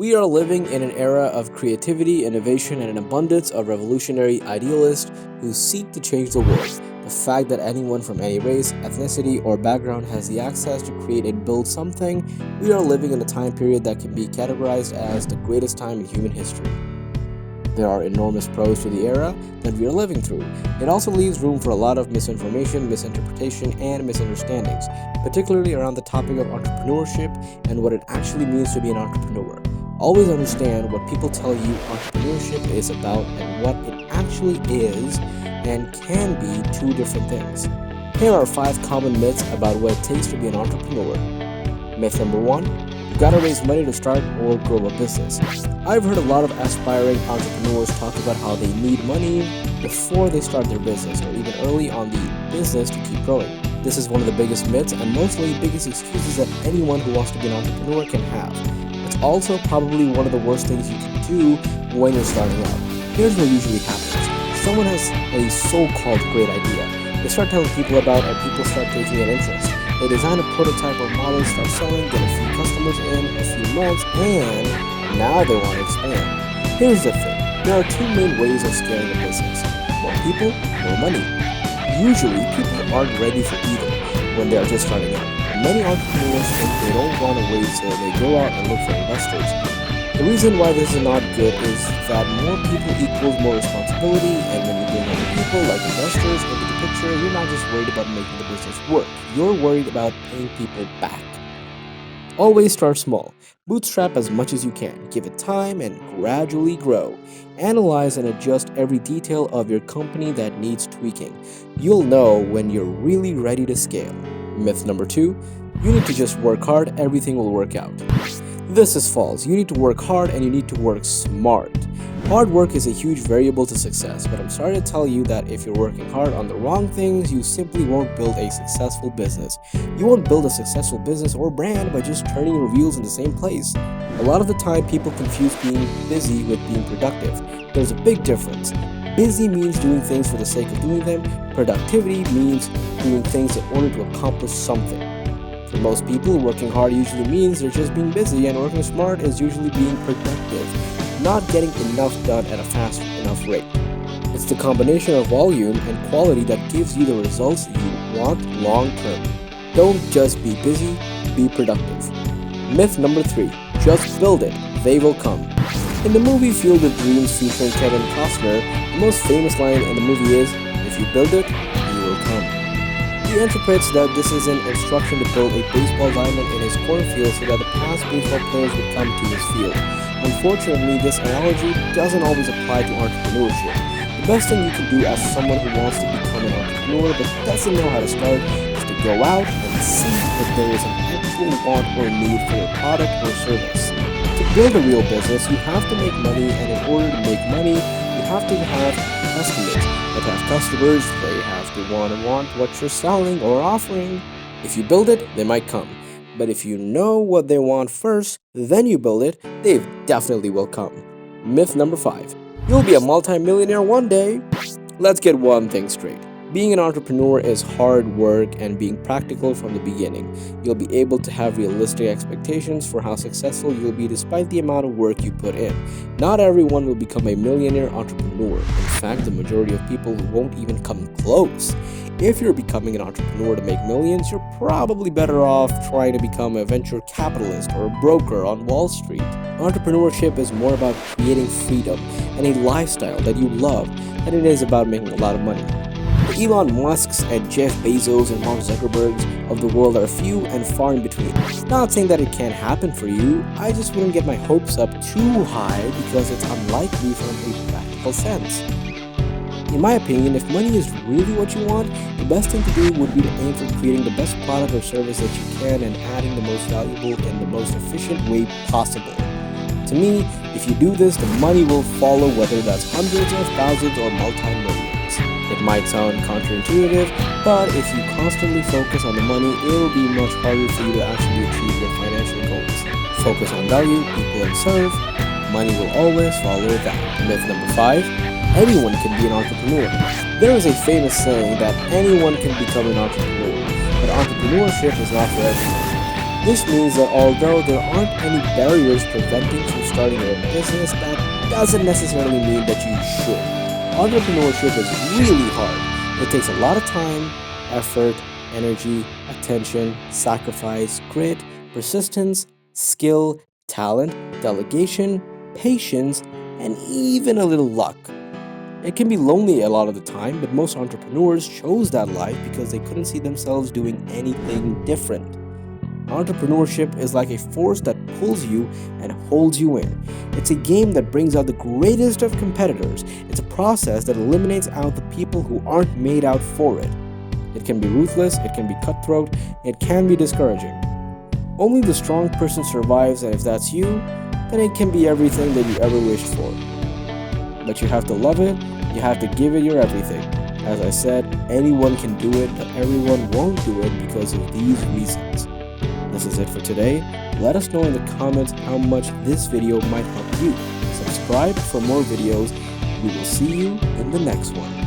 We are living in an era of creativity, innovation, and an abundance of revolutionary idealists who seek to change the world. The fact that anyone from any race, ethnicity, or background has the access to create and build something, we are living in a time period that can be categorized as the greatest time in human history. There are enormous pros to the era that we are living through. It also leaves room for a lot of misinformation, misinterpretation, and misunderstandings, particularly around the topic of entrepreneurship and what it actually means to be an entrepreneur. Always understand what people tell you entrepreneurship is about and what it actually is and can be two different things. Here are 5 common myths about what it takes to be an entrepreneur. Myth number 1. You gotta raise money to start or grow a business. I've heard a lot of aspiring entrepreneurs talk about how they need money before they start their business or even early on the business to keep growing. This is one of the biggest myths and mostly biggest excuses that anyone who wants to be an entrepreneur can have. It's also probably one of the worst things you can do when you're starting out. Here's what usually happens. Someone has a so-called great idea. They start telling people about it and people start taking an interest. They design a prototype or model, start selling, get a few customers in a few months, and now they want to expand. Here's the thing. There are 2 main ways of scaling a business. More people, more money. Usually, people aren't ready for either when they are just starting out. Many entrepreneurs think they don't want to wait so they go out and look for investors. The reason why this is not good is that more people equals more responsibility, and when you bring other people like investors into the picture, you're not just worried about making the business work, you're worried about paying people back. Always start small. Bootstrap as much as you can. Give it time and gradually grow. Analyze and adjust every detail of your company that needs tweaking. You'll know when you're really ready to scale. Myth number 2. You need to just work hard, everything will work out. This is false. You need to work hard and you need to work smart. Hard work is a huge variable to success, but I'm sorry to tell you that if you're working hard on the wrong things, you simply won't build a successful business. You won't build a successful business or brand by just turning your wheels in the same place. A lot of the time, people confuse being busy with being productive. There's a big difference. Busy means doing things for the sake of doing them. Productivity means doing things in order to accomplish something. For most people, working hard usually means they're just being busy, and working smart is usually being productive, not getting enough done at a fast enough rate. It's the combination of volume and quality that gives you the results you want long term. Don't just be busy, be productive. Myth number 3. Just build it, they will come. In the movie Field of Dreams featuring Kevin Costner, the most famous line in the movie is, "If you build it, you will come." He interprets that this is an instruction to build a baseball diamond in his cornfield so that the past baseball players would come to his field. Unfortunately, this analogy doesn't always apply to entrepreneurship. The best thing you can do as someone who wants to become an entrepreneur but doesn't know how to start is to go out and see if there is an actual want or need for your product or service. To build a real business, you have to make money, and in order to make money, you have to have customers. But to have customers, they have to want what you're selling or offering. If you build it, they might come. But if you know what they want first, then you build it, they definitely will come. Myth number 5. You'll be a multimillionaire one day. Let's get one thing straight. Being an entrepreneur is hard work and being practical from the beginning. You'll be able to have realistic expectations for how successful you'll be despite the amount of work you put in. Not everyone will become a millionaire entrepreneur. In fact, the majority of people won't even come close. If you're becoming an entrepreneur to make millions, you're probably better off trying to become a venture capitalist or a broker on Wall Street. Entrepreneurship is more about creating freedom and a lifestyle that you love than it is about making a lot of money. The Elon Musks and Jeff Bezos and Mark Zuckerbergs of the world are few and far in between. Not saying that it can't happen for you, I just wouldn't get my hopes up too high because it's unlikely from a practical sense. In my opinion, if money is really what you want, the best thing to do would be to aim for creating the best product or service that you can and adding the most valuable in the most efficient way possible. To me, if you do this, the money will follow, whether that's hundreds of thousands or multi-millions. It might sound counterintuitive, but if you constantly focus on the money, it'll be much harder for you to actually achieve your financial goals. Focus on value, people, and serve. Money will always follow that. Myth number 5. Anyone can be an entrepreneur. There is a famous saying that anyone can become an entrepreneur, but entrepreneurship is not for everyone. This means that although there aren't any barriers preventing you from starting your own business, that doesn't necessarily mean that you should. Entrepreneurship is really hard. It takes a lot of time, effort, energy, attention, sacrifice, grit, persistence, skill, talent, delegation, patience, and even a little luck. It can be lonely a lot of the time, but most entrepreneurs chose that life because they couldn't see themselves doing anything different. Entrepreneurship is like a force that pulls you and holds you in. It's a game that brings out the greatest of competitors. It's a process that eliminates out the people who aren't made out for it. It can be ruthless, it can be cutthroat, it can be discouraging. Only the strong person survives, and if that's you, then it can be everything that you ever wished for. But you have to love it, you have to give it your everything. As I said, anyone can do it, but everyone won't do it because of these reasons. This is it for today. Let us know in the comments how much this video might help you. Subscribe for more videos. We will see you in the next one.